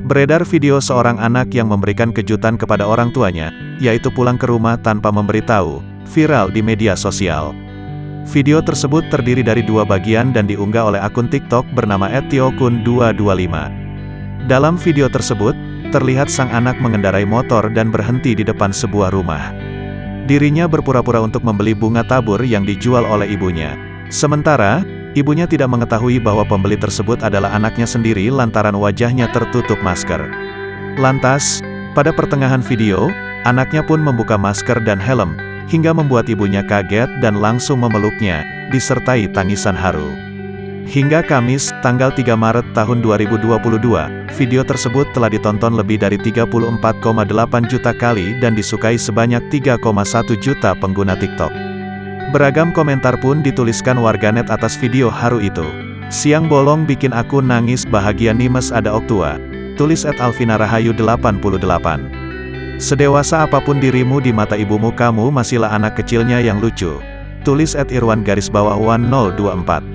Beredar video seorang anak yang memberikan kejutan kepada orang tuanya, yaitu pulang ke rumah tanpa memberitahu, viral di media sosial. Video tersebut terdiri dari 2 bagian dan diunggah oleh akun TikTok bernama @tiokun225. Dalam video tersebut, terlihat sang anak mengendarai motor dan berhenti di depan sebuah rumah. Dirinya berpura-pura untuk membeli bunga tabur yang dijual oleh ibunya. Sementara, ibunya tidak mengetahui bahwa pembeli tersebut adalah anaknya sendiri lantaran wajahnya tertutup masker. Lantas, pada pertengahan video, anaknya pun membuka masker dan helm, hingga membuat ibunya kaget dan langsung memeluknya, disertai tangisan haru. Hingga Kamis, tanggal 3 Maret tahun 2022, video tersebut telah ditonton lebih dari 34,8 juta kali dan disukai sebanyak 3,1 juta pengguna TikTok. Beragam komentar pun dituliskan warganet atas video haru itu. "Siang bolong bikin aku nangis bahagia nimes ada Oktua," tulis @alvinarahayu88. "Sedewasa apapun dirimu di mata ibumu kamu masihlah anak kecilnya yang lucu," tulis @irwan_124.